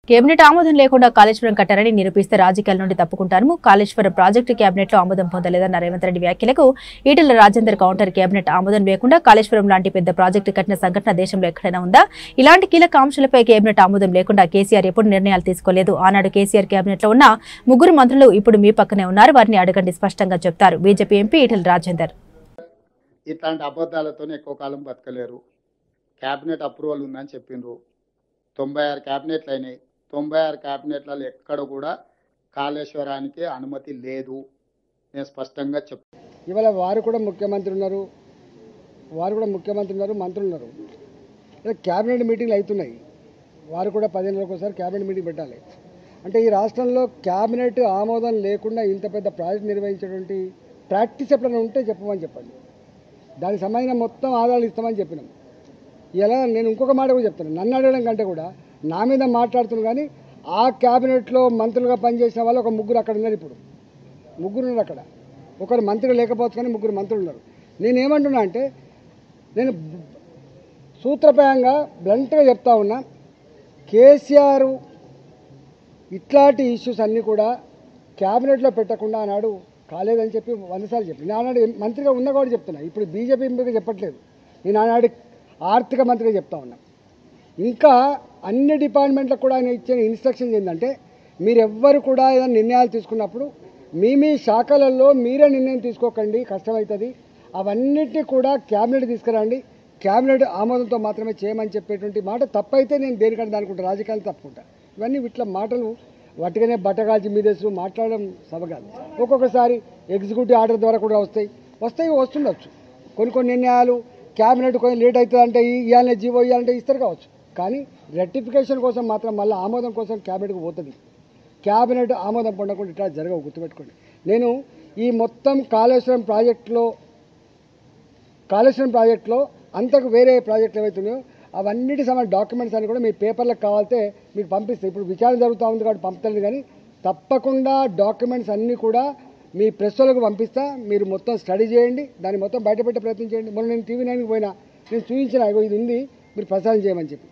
Cabinet ఆమోదం లేకుండా కాళేశ్వరం కట్టారని నిరూపిస్తే రాజకీయాల నుండి తప్పుకుంటారు. కాళేశ్వరం ప్రాజెక్టు కేబినెట్ లో ఆమోదం పొందలేదన్న రేవంత్ రెడ్డి వ్యాఖ్యలకు ఈటెల రాజేందర్ కౌంటర్. కేబినెట్ ఆమోదం లేకుండా కాళేశ్వరం లాంటి పెద్ద ప్రాజెక్టు కట్టిన సంఘటన దేశంలో ఎక్కడైనా ఉందా? ఇలాంటి కీలక అంశాలపై కేబినెట్ ఆమోదం లేకుండా కేసీఆర్ ఎప్పుడు నిర్ణయాలు తీసుకోలేదు. ఆనాడు కేసీఆర్ కేబినెట్ లో ఉన్న 3 మంత్రులు ఇప్పుడు మీ పక్కనే ఉన్నారు. వారిని అడగండి, స్పష్టంగా చెప్తారు బీజేపీ ఎంపీ ఈటెల రాజేందర్. ఇట్లాంటి అబద్ధాలతో ఎక్కువ కాలం బతకలేరు. క్యాబినెట్ అప్రూవల్ ఉందని చెప్పిండ్రు. 96 క్యాబినెట్లు అయినాయి. 96 క్యాబినెట్లలో ఎక్కడ కూడా కాళేశ్వరానికి అనుమతి లేదు. నేను స్పష్టంగా చెప్తాను. ఇవాళ వారు కూడా ముఖ్యమంత్రి ఉన్నారు, మంత్రులు ఉన్నారు. క్యాబినెట్ మీటింగ్లు అవుతున్నాయి. వారు కూడా 10 నెలలకు ఒకసారి క్యాబినెట్ మీటింగ్ పెట్టాలి. అంటే ఈ రాష్ట్రంలో క్యాబినెట్ ఆమోదం లేకుండా ఇంత పెద్ద ప్రాజెక్ట్ నిర్వహించేటువంటి ప్రాక్టీస్ ఎప్పుడైనా ఉంటే చెప్పండి. దానికి సంబంధించిన మొత్తం ఆధారాలు ఇస్తామని చెప్పినాం. ఇలా నేను ఇంకొక మాట కూడా చెప్తాను. నన్ను అడగడం కంటే కూడా నా మీద మాట్లాడుతున్నాను. కానీ ఆ క్యాబినెట్లో మంత్రులుగా పనిచేసిన వాళ్ళు ఒక 3 అక్కడ ఉన్నారు. ఇప్పుడు 3 ఉన్నారు అక్కడ. ఒకరు మంత్రి లేకపోవచ్చు, కానీ 3 మంత్రులు ఉన్నారు. నేనేమంటున్నా అంటే, నేను సూత్రప్రాయంగా బ్లంట్గా చెప్తా ఉన్నా, కేసీఆర్ ఇట్లాంటి ఇష్యూస్ అన్నీ కూడా క్యాబినెట్లో పెట్టకుండా ఆనాడు కాలేదని చెప్పి 100 సార్లు చెప్పి, నేను ఆనాడు మంత్రిగా ఉన్నా కూడా చెప్తున్నా. ఇప్పుడు బీజేపీ ఎంపీగా చెప్పట్లేదు. నేను ఆనాడు ఆర్థిక మంత్రిగా చెప్తా ఉన్నా. ఇంకా అన్ని డిపార్ట్మెంట్లకు కూడా ఆయన ఇచ్చిన ఇన్స్ట్రక్షన్స్ ఏంటంటే, మీరెవ్వరు కూడా ఏదైనా నిర్ణయాలు తీసుకున్నప్పుడు మీ శాఖలలో మీరే నిర్ణయం తీసుకోకండి, కష్టమవుతుంది. అవన్నిటినీ కూడా క్యాబినెట్ తీసుకురండి, క్యాబినెట్ ఆమోదంతో మాత్రమే చేయమని చెప్పేటువంటి మాట తప్పైతే నేను దేనికంటే దానికుంటా, రాజకీయాలు తప్పుకుంటా. ఇవన్నీ ఇట్లా మాటలు వట్టిగానే బట్టగాల్చి మీదేసు మాట్లాడడం సభగాదు. ఒక్కొక్కసారి ఎగ్జిక్యూటివ్ ఆర్డర్ ద్వారా కూడా వస్తుండొచ్చు. కొన్ని నిర్ణయాలు క్యాబినెట్ కొంచెం లేట్ అవుతుంది అంటే ఇవ్వాలనే జీవో ఇవ్వాలంటే ఇస్తారు కావచ్చు. కానీ రెక్టిఫికేషన్ కోసం మాత్రం మళ్ళీ ఆమోదం కోసం క్యాబినెట్కి పోతుంది. క్యాబినెట్ ఆమోదం పొందకుండా ఇట్లా జరగవు, గుర్తుపెట్టుకోండి. నేను ఈ మొత్తం కాళేశ్వరం ప్రాజెక్టులో అంతకు వేరే ప్రాజెక్టులు ఏవైతున్నాయో అవన్నిటి సంబంధించిన డాక్యుమెంట్స్ అన్ని కూడా మీ పేపర్లకు కావాలితే మీకు పంపిస్తాయి. ఇప్పుడు విచారణ జరుగుతూ ఉంది కాబట్టి పంపుతుంది. కానీ తప్పకుండా డాక్యుమెంట్స్ అన్నీ కూడా మీ ప్రెస్ వాళ్ళకు పంపిస్తా. మీరు మొత్తం స్టడీ చేయండి, దాన్ని మొత్తం బయటపెట్టే ప్రయత్నం చేయండి. మొన్న నేను TV9కి పోయినా, నేను చూపించిన ఇది ఉంది, మీరు ప్రసారం చేయమని చెప్పి.